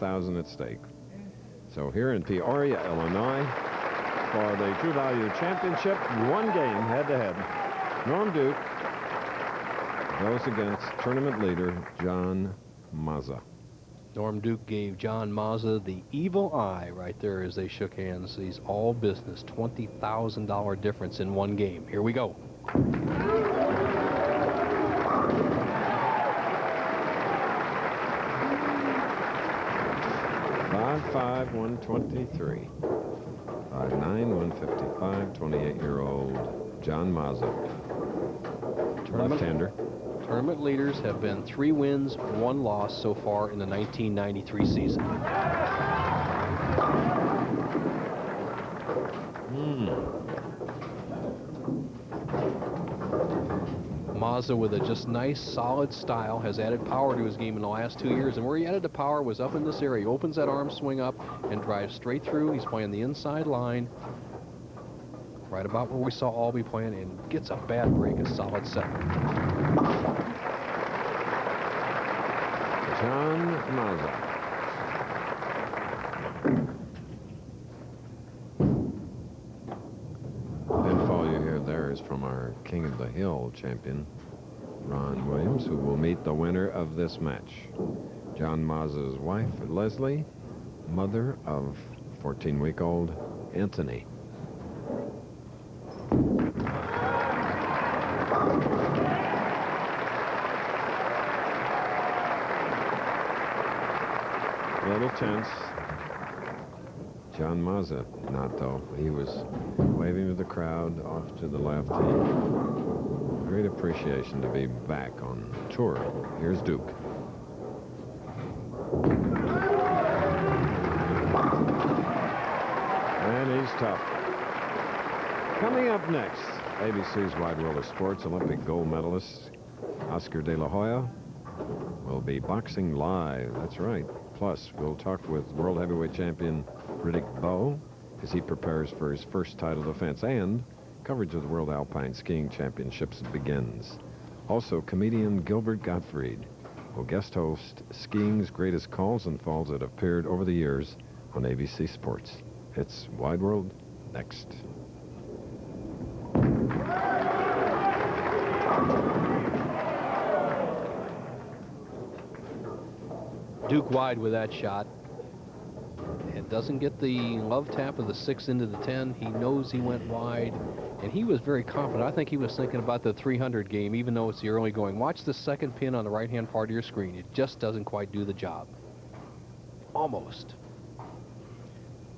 $100,000 at stake. So here in Peoria, Illinois, for the True Value Championship, one game head-to-head. Norm Duke goes against tournament leader John Mazza. Norm Duke gave John Mazza the evil eye right there as they shook hands. He's all business. $20,000 difference in one game. Here we go. 5'5", 123. 5'9", 155. 28-year-old John Mazza, left-hander. Tournament leaders have been 3 wins, 1 loss so far in the 1993 season. Mazza, with a just nice, solid style, has added power to his game in the last 2 years. And where he added the power was up in this area. He opens that arm swing up and drives straight through. He's playing the inside line, right about where we saw Albee playing, and gets a bad break, a solid set. John Mazza. Pinfall you hear there is from our King of the Hill champion, Ron Williams, who will meet the winner of this match. John Mazza's wife, Leslie, mother of 14-week-old Anthony. A little tense. John Mazza, not though. He was waving to the crowd off to the left. Great appreciation to be back on tour. Here's Duke. And he's tough. Coming up next, ABC's Wide World of Sports Olympic gold medalist Oscar De La Hoya will be boxing live. That's right. Plus, we'll talk with world heavyweight champion Riddick Bowe as he prepares for his first title defense, and coverage of the World Alpine Skiing Championships begins. Also, comedian Gilbert Gottfried will guest host skiing's greatest calls and falls that have appeared over the years on ABC Sports. It's Wide World next. Duke wide with that shot. And doesn't get the love tap of the 6 into the 10. He knows he went wide, and he was very confident. I think he was thinking about the 300 game, even though it's the early going. Watch the second pin on the right-hand part of your screen. It just doesn't quite do the job. Almost.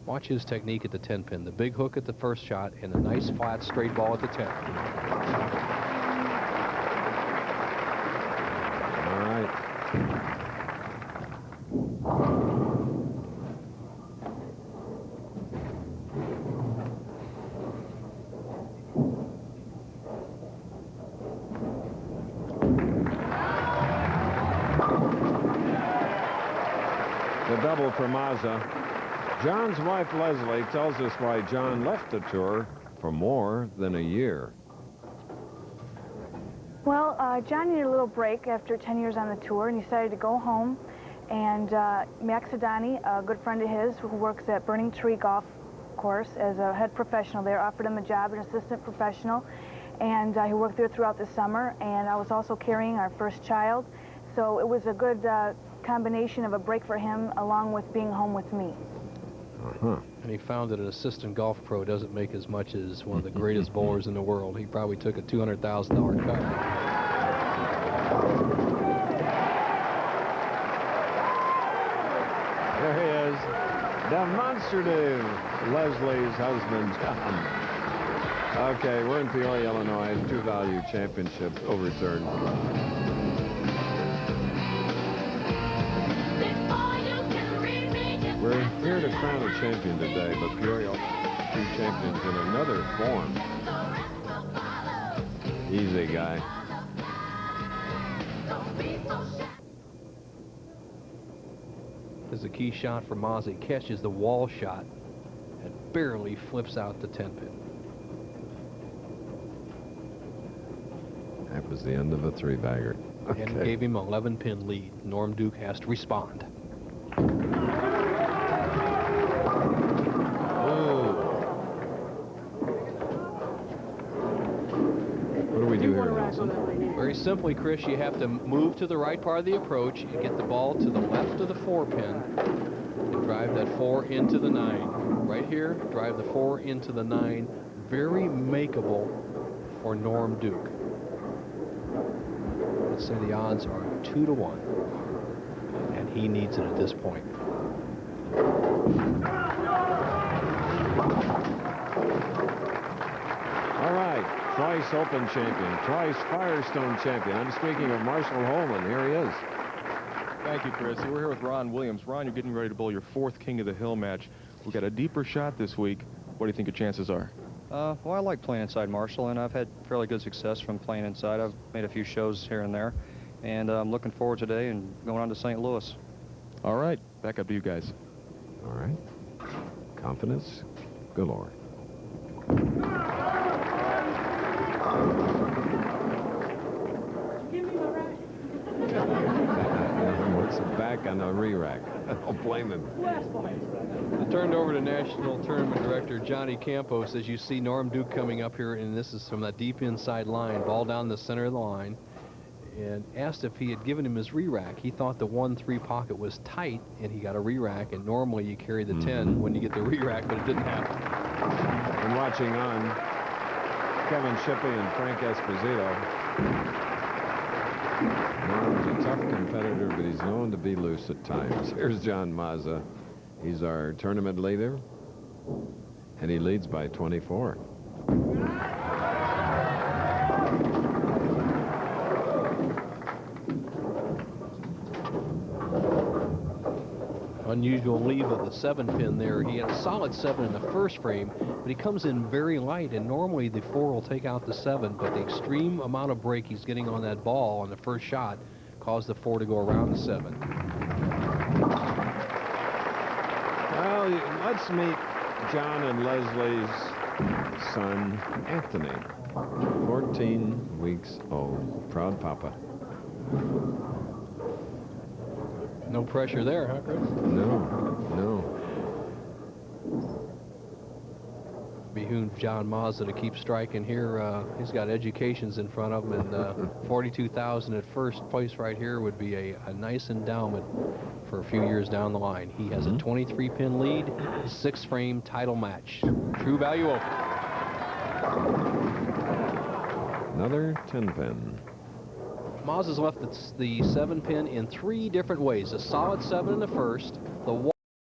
Watch his technique at the 10 pin. The big hook at the first shot, and the nice flat straight ball at the 10. All right. The double for Mazza. John's wife, Leslie, tells us why John left the tour for more than a year. Well, John needed a little break after 10 years on the tour, and he decided to go home. And Max Adani, a good friend of his who works at Burning Tree Golf Course as a head professional there, offered him a job, an assistant professional. And he worked there throughout the summer, and I was also carrying our first child. So it was a good combination of a break for him along with being home with me. And he found that an assistant golf pro doesn't make as much as one of the greatest bowlers in the world. He probably took a $200,000 cut. There he is, demonstrative Leslie's husband, John. Okay, we're in Peoria, Illinois. True Value Championship overturned. We're here to crown a champion today, but Peoria, 2 champions in another form. Easy, guy. This is a key shot for Mazza. He catches the wall shot and barely flips out the 10 pin. That was the end of a 3-bagger. Okay. And gave him an 11-pin lead. Norm Duke has to respond. Very simply, Chris, you have to move to the right part of the approach and get the ball to the left of the 4-pin and drive that 4 into the 9. Right here, drive the 4 into the 9. Very makeable for Norm Duke. Let's say the odds are 2-1, and he needs it at this point. All right, twice Open champion, twice Firestone champion. I'm speaking of Marshall Holman. Here he is. Thank you, Chris. We're here with Ron Williams. Ron, you're getting ready to bowl your 4th King of the Hill match. We've got a deeper shot this week. What do you think your chances are? Well, I like playing inside Marshall, and I've had fairly good success from playing inside. I've made a few shows here and there, and I'm looking forward today and going on to St. Louis. All right, back up to you guys. All right. Confidence galore. What's the back on the re-rack? I don't blame him. I turned over to National Tournament Director Johnny Campos as you see Norm Duke coming up here, and this is from that deep inside line, ball down the center of the line, and asked if he had given him his re-rack. He thought the 1-3 pocket was tight, and he got a re-rack, and normally you carry the 10 when you get the re-rack, but it didn't happen. And watching on, Kevin Shippey and Frank Esposito. Norm's a tough competitor, but he's known to be loose at times. Here's John Mazza. He's our tournament leader, and he leads by 24. Unusual leave of the 7-pin there. He had a solid 7 in the first frame, but he comes in very light, and normally the 4 will take out the 7, but the extreme amount of break he's getting on that ball on the first shot caused the 4 to go around the 7. Well, let's meet John and Leslie's son, Anthony, 14 weeks old. Proud papa. No pressure there, huh, Chris? No. Behooved John Mazza to keep striking here. He's got educations in front of him, and 42,000 at first place right here would be a nice endowment for a few years down the line. He has a 23-pin lead, 6-frame title match. True Value Open. Another 10-pin. Mazza's left the 7-pin in 3 different ways. A solid 7 in the first, the